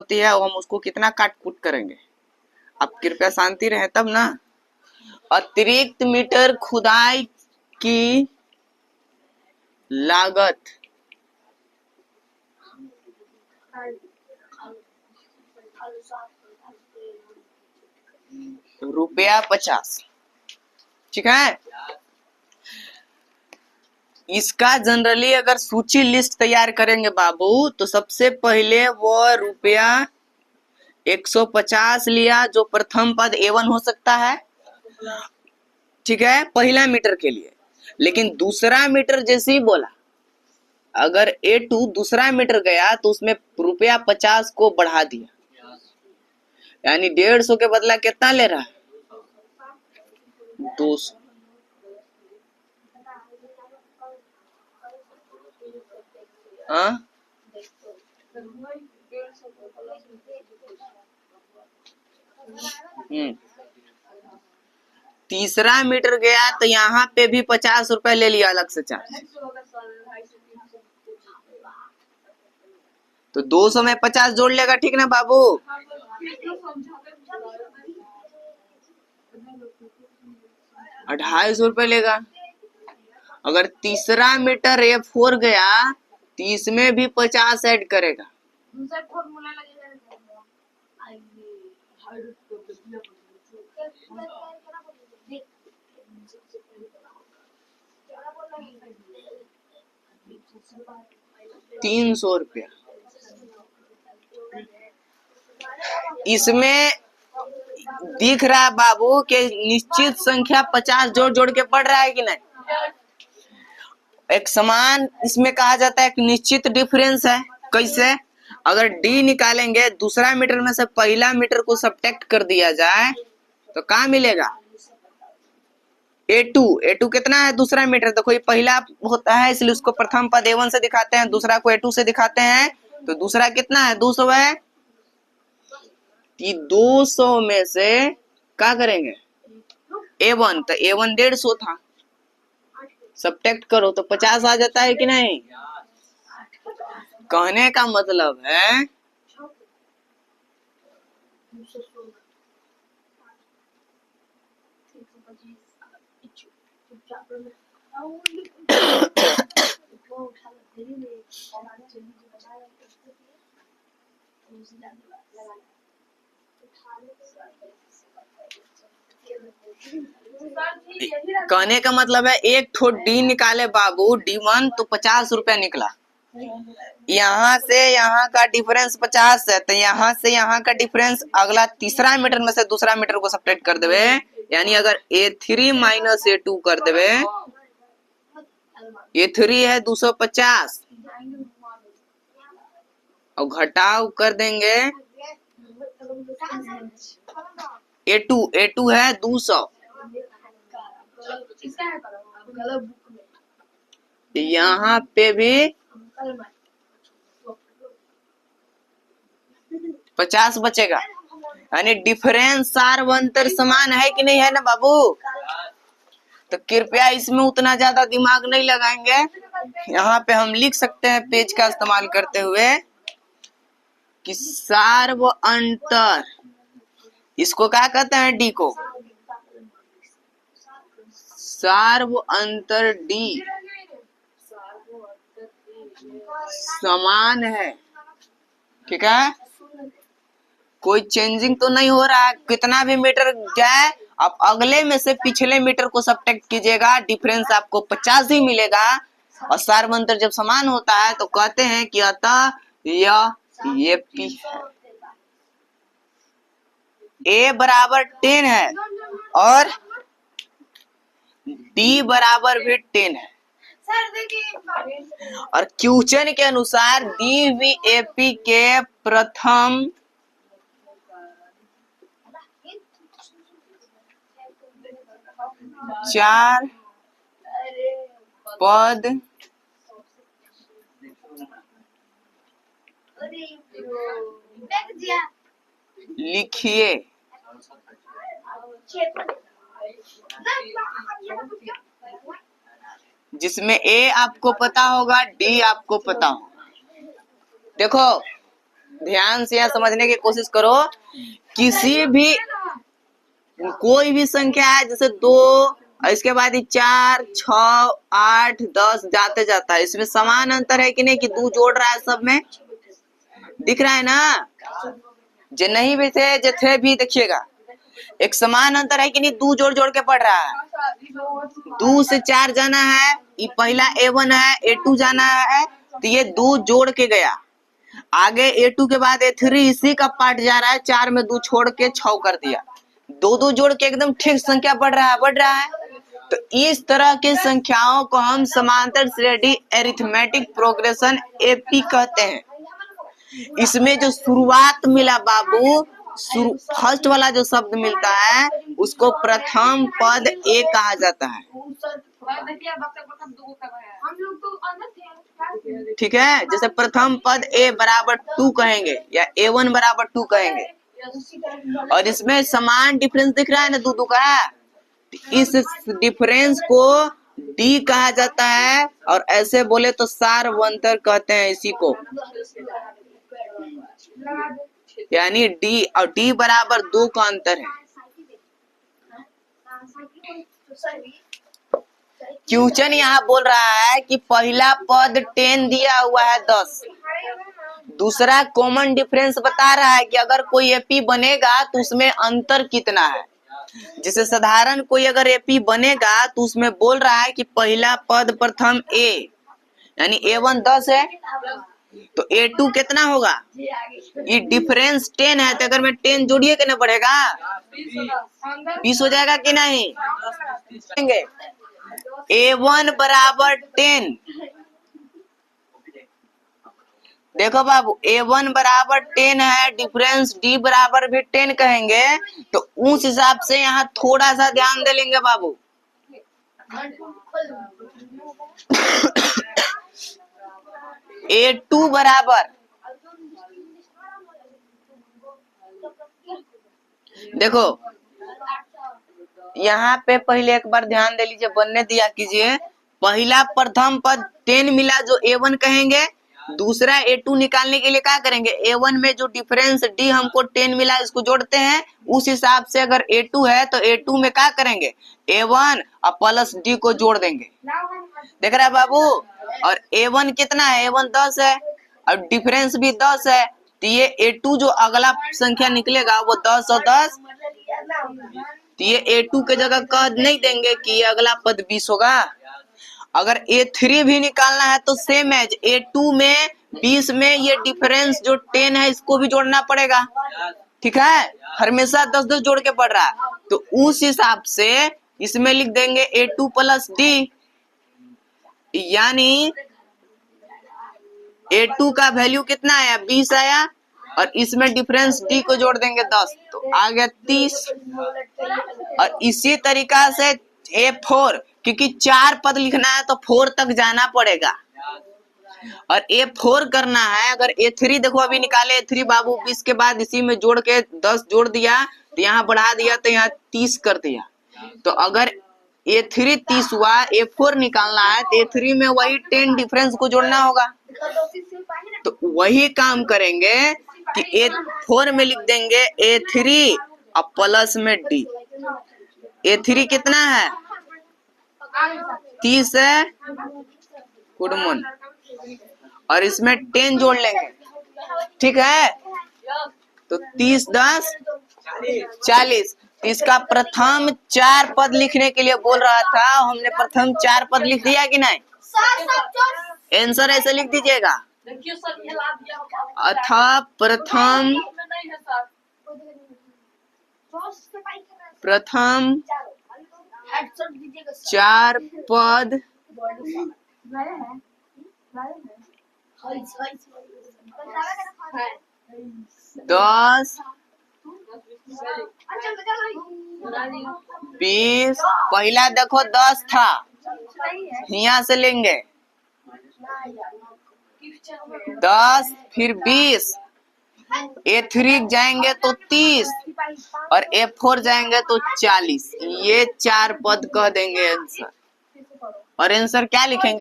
होती है वो हम उसको कितना काट कूट करेंगे। आप कृपया शांति रहे तब ना। अतिरिक्त मीटर खुदाई की लागत ₹50। ठीक है, इसका जनरली अगर सूची लिस्ट तैयार करेंगे बाबू तो सबसे पहले वो ₹150 लिया जो प्रथम पद A1 हो सकता है। ठीक है, पहला मीटर के लिए। लेकिन दूसरा मीटर जैसे ही बोला, अगर A2 दूसरा मीटर गया तो उसमें ₹50 को बढ़ा दिया, यानी 150 के बदला कितना ले रहा है, 200। हाँ, तीसरा मीटर गया तो यहाँ पे भी 50 रुपए ले लिया अलग से चार्ज। तो 200 में 50 जोड़ लेगा, ठीक ना बाबू। ₹250 लेगा। अगर तीसरा मीटर A4 गया तो इसमें भी 50 ऐड करेगा। ₹300। इसमें दिख रहा है बाबू कि निश्चित संख्या 50 जोड़ जोड़ के पढ़ रहा है कि नहीं। एक समान इसमें कहा जाता है कि निश्चित डिफरेंस है। कैसे? अगर डी निकालेंगे, दूसरा मीटर में से पहला मीटर को सब्ट्रैक्ट कर दिया जाए तो क्या मिलेगा, A2 कितना है दूसरा मीटर, देखो ये पहला होता है इसलिए उसको प्रथम पद A1 से दिखाते हैं, दूसरा को A2 से दिखाते हैं। तो दूसरा कितना है, 200 है। कि 200 में से क्या करेंगे, A1, तो A1 150 था, सब्ट्रैक्ट करो तो 50 आ जाता है कि नहीं। कहने का मतलब है कहने का मतलब है एक ठो डी निकाले बाबू, D1 तो 50 रुपया निकला। यहाँ से यहाँ का डिफरेंस 50 है, तो यहाँ से यहाँ का डिफरेंस अगला तीसरा मीटर में से दूसरा मीटर को सब्ट्रैक्ट कर देवे, यानी अगर A3 माइनस A2 कर देवे, A3 है 250 और घटाव कर देंगे A2 है 200। यहाँ पे भी 50 बचेगा, यानी डिफरेंस सार्वंतर समान है कि नहीं है ना बाबू। तो कृपया इसमें उतना ज्यादा दिमाग नहीं लगाएंगे। यहाँ पे हम लिख सकते हैं पेज का इस्तेमाल करते हुए कि सार्वंतर, इसको क्या कहते हैं, डी को सार्वंतर डी समान है। ठीक है, कोई चेंजिंग तो नहीं हो रहा है। कितना भी मीटर जाए आप अगले में से पिछले मीटर को सब्ट्रैक्ट कीजिएगा, डिफरेंस आपको 50 ही मिलेगा। और सार्वंतर जब समान होता है तो कहते हैं कि अतः यह AP है। A बराबर 10 है और D बराबर भी 10 है। और क्वेश्चन के अनुसार दी हुई AP के प्रथम चार पद लिखिए। जिसमें A आपको पता होगा, D आपको पता होगा। देखो ध्यान से यहाँ समझने की कोशिश करो। किसी भी कोई भी संख्या है, जैसे 2, इसके बाद 4, 6, 8, 10 जाते जाता है, इसमें समान अंतर है कि नहीं, कि 2 जोड़ रहा है, सब में दिख रहा है ना। जो नहीं भी थे, जो थे भी, देखिएगा एक समान अंतर है कि नहीं, 2 जोड़ जोड़ के पढ़ रहा है। 2 से 4 जाना है, ये पहला A1 है, A2 जाना है, तो ये 2 जोड़ के गया। आगे A2 के बाद A3 इसी का पार्ट जा रहा है, 4 में 2 छोड़ के 6 कर दिया। 2 जोड़ के एकदम ठीक संख्या बढ़ रहा है। तो इस तरह की संख्याओं को हम समांतर श्रेणी एरिथमेटिक प्रोग्रेशन AP कहते हैं। इसमें जो शुरुआत मिला बाबू, फर्स्ट वाला जो शब्द मिलता है, उसको प्रथम पद A कहा जाता है। ठीक है, जैसे प्रथम पद A बराबर 2 कहेंगे, या A1 बराबर 2 कहेंगे। और इसमें समान डिफरेंस दिख रहा है ना, 2 का। इस डिफरेंस को D कहा जाता है, और ऐसे बोले तो सारवंतर कहते हैं इसी को, यानी D और D बराबर 2 का अंतर है। क्वेश्चन यहाँ बोल रहा है कि पहला पद 10 दिया हुआ है 10, दूसरा कॉमन डिफरेंस बता रहा है कि अगर कोई AP बनेगा तो उसमें अंतर कितना है। जैसे साधारण कोई अगर AP बनेगा तो उसमें बोल रहा है कि पहला पद प्रथम A, यानी A1 10 है, तो A2 कितना होगा, ये डिफरेंस 10 है, तो अगर मैं 10 जोड़िए कितना बढ़ेगा, 20 हो जाएगा कि नहीं। A1 बराबर 10, देखो बाबू A1 बराबर 10 है, डिफरेंस D बराबर भी 10 कहेंगे, तो उस हिसाब से यहाँ थोड़ा सा ध्यान दे लेंगे बाबू। A2 बराबर, देखो यहाँ पे पहले एक बार ध्यान दे लीजिए, बनने दिया कीजिए। पहला प्रथम पद 10 मिला जो A1 कहेंगे, दूसरा A2 निकालने के लिए क्या करेंगे, A1 में जो डिफरेंस D हमको 10 मिला इसको जोड़ते हैं, उस हिसाब से अगर A2 है तो A2 में क्या करेंगे, A1 और प्लस D को जोड़ देंगे। देख रहा है बाबू। और A1 कितना है, A1 10 है, और डिफरेंस भी 10 है, तो ये A2 जो अगला संख्या निकलेगा वो 10 और 10, तो ये A2 के जगह कह नहीं देंगे कि ये अगला पद 20 होगा। अगर A3 भी निकालना है तो सेम है, A2 में 20 में ये डिफरेंस जो 10 है इसको भी जोड़ना पड़ेगा। ठीक है, हमेशा 10-10 जोड़ के पड़ रहा है, तो उस हिसाब से इसमें लिख देंगे A2 प्लस D, यानी A2 का वैल्यू कितना आया, 20 आया, और इसमें डिफरेंस D को जोड़ देंगे 10, तो आ गया 30। और इसी तरीका से A4, क्योंकि 4 पद लिखना है तो 4 तक जाना पड़ेगा, और A4 करना है। अगर A3 देखो अभी निकाले, A3 बाबू 20 के बाद इसी में जोड़ के 10 जोड़ दिया, तो यहाँ बढ़ा दिया, तो यहाँ 30 कर दिया। तो अगर A3 30 हुआ, A4 निकालना है तो A3 में वही 10 डिफरेंस को जोड़ना होगा। तो वही काम करेंगे कि A4 में लिख देंगे A3 और प्लस में D। A3 कितना है, 30 है, गुड मॉर्निंग, और इसमें 10 जोड़ लेंगे। ठीक है, तो 30 10 40। इसका प्रथम 4 पद लिखने के लिए बोल रहा था, हमने प्रथम 4 पद लिख दिया कि नहीं। आंसर ऐसे लिख दीजिएगा, अथा प्रथम 4 पद 10 20। पहला देखो 10 था, यहाँ से लेंगे 10, फिर 20, A3 जाएंगे तो 30, और A4 जाएंगे तो 40। ये 4 पद कह देंगे आंसर। और आंसर क्या लिखेंगे।